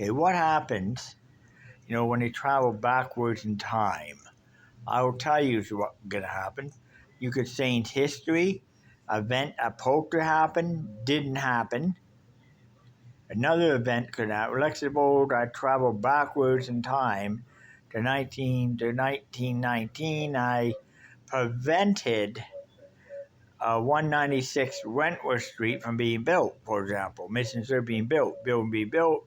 Okay, what happens, when they travel backwards in time? I will tell you what's going to happen. You could change history, event supposed to happen, didn't happen. Another event could happen. Let's suppose I travel backwards in time to 1919. I prevented 196 Wentworth Street from being built, for example. Mission Street being built, building being built,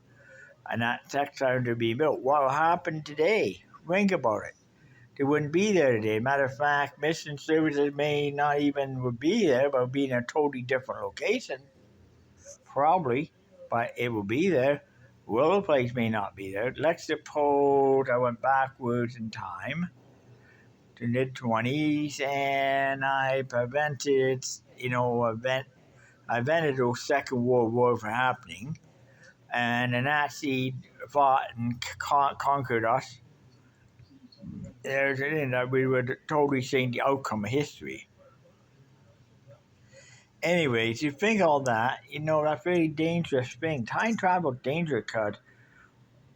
and that section to be built. What will happen today? Think about it. They wouldn't be there today. Matter of fact, mission services may not even would be there, but would be in a totally different location. Probably, but it will be there. Willow Place may not be there. Let's suppose I went backwards in time to mid-20s and I prevented, I prevented the Second World War from happening, and the Nazis fought and conquered us. There's an end that we would totally change the outcome of history. Anyways, you think all that, that's a very dangerous thing. Time travel is dangerous because,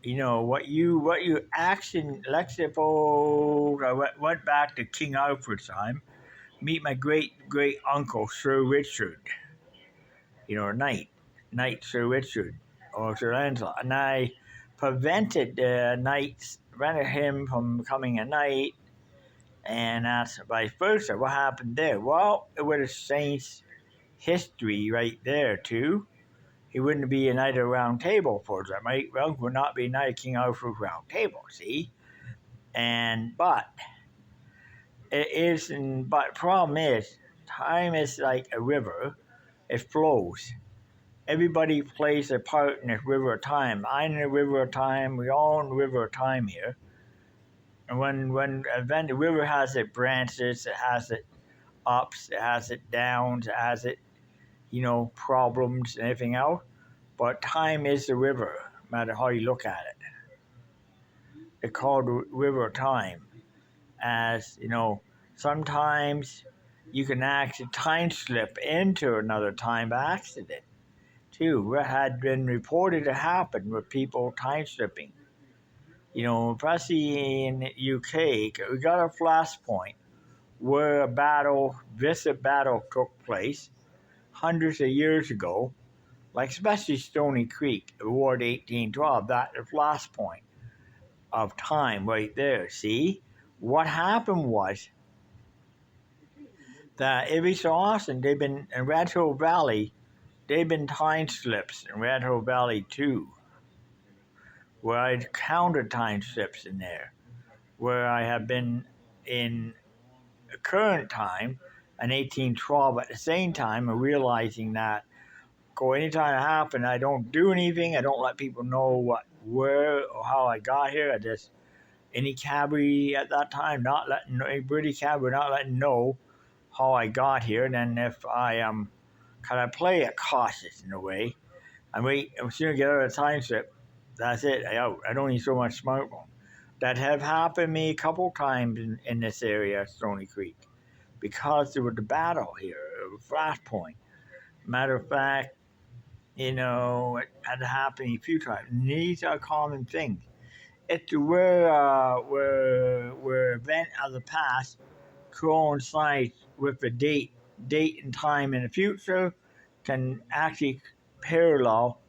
what you action, let's suppose I went back to King Alfred's time, meet my great uncle, Sir Richard, Knight Sir Richard, or Sir Lancelot, and I prevented him from becoming a knight, and that's vice versa. What happened there? Well, it would have changed history right there too. He wouldn't be a knight of the round table, for example. My uncle would not be a knight of King Arthur's round table, see? But problem is, time is like a river. It flows. Everybody plays a part in this river of time. I'm in the river of time. We all in the river of time here. And when the river has its branches, it has its ups, it has its downs, it has its, problems and everything else. But time is the river, no matter how you look at it. It's called the river of time. As, sometimes you can actually time slip into another time by accident. Too. What had been reported to happen with people time slipping. Especially in the UK, we got a flashpoint where a battle took place hundreds of years ago, like especially Stony Creek, War of 1812, that the flashpoint of time right there, see? What happened was that every so often they've been in Red Hill Valley, they've been time slips in Red Hill Valley too, where I'd counted time slips in there, where I have been in current time in 1812 at the same time, and realizing that anytime it happens, I don't do anything, I don't let people know where or how I got here. I just, any cavalry at that time, not letting any British cavalry, not letting know how I got here. And then if I kind of play it cautious in a way, and wait, as soon as I get out of the time slip, that's it, I don't need so much smartphone. That have happened to me a couple times in this area, Stony Creek, because there was a battle here, a flashpoint. Matter of fact, it had happened a few times. And these are common things. It's where event of the past coincides with the date and time in the future, can actually parallel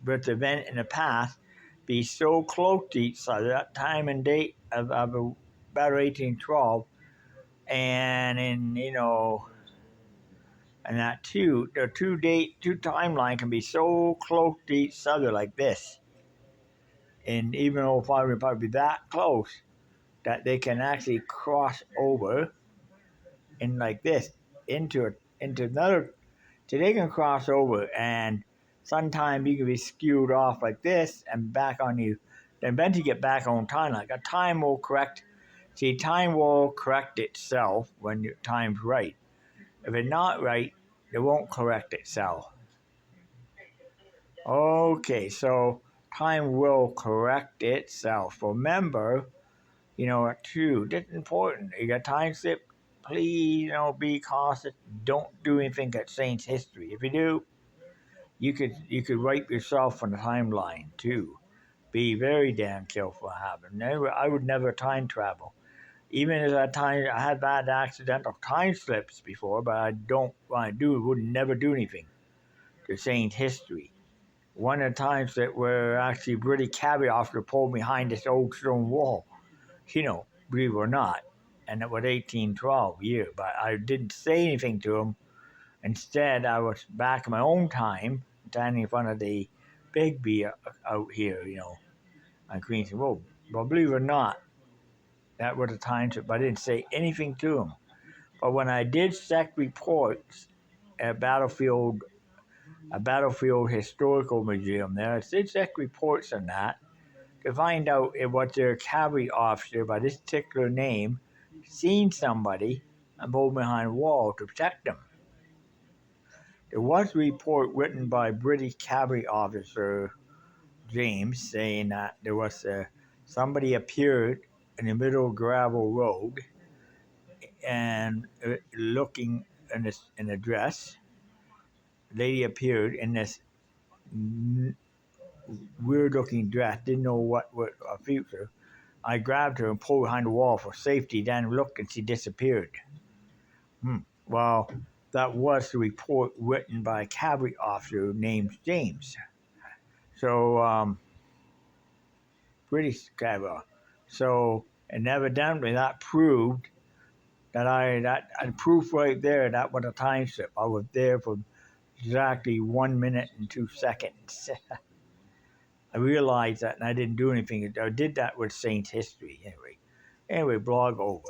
with the event in the past, be so close to each other, that time and date of about 1812, and and that the two timeline can be so close to each other like this. And even though probably be that close, that they can actually cross over in like this into another. So they can cross over, and sometimes you can be skewed off like this and back on you. Then eventually get back on time. Like a time will correct. See, time will correct itself when your time's right. If it's not right, it won't correct itself. Okay, so time will correct itself. Remember, too, that's important. You got time slip, please, be cautious. Don't do anything that changes history. If you do, you could wipe yourself on the timeline too. Be very damn careful what happens. I would never time travel. Even as I had bad accidental time slips before, but I don't want to do it. Would never do anything to change history. One of the times that were actually British cavalry officer pulled behind this old stone wall, believe it or not, and it was 1812 year. But I didn't say anything to him. Instead, I was back in my own time, standing in front of the Big B out here, on Queens Road. But believe it or not, that was the time, but I didn't say anything to him. But when I did check reports at a battlefield historical museum there, I did check reports on that to find out it was their cavalry officer by this particular name seen somebody and pulled behind a wall to protect them. There was a report written by British cavalry officer James saying that there was somebody appeared in the middle of gravel road and looking in a dress. Lady appeared in this weird looking dress, didn't know what a future. I grabbed her and pulled behind the wall for safety, then looked and she disappeared. Well, that was the report written by a cavalry officer named James. So, British cavalry. So, and evidently that proved that proof right there, that was a time slip. I was there for exactly 1 minute and 2 seconds. I realized that and I didn't do anything. I did that with Saints history anyway. Anyway, blog over.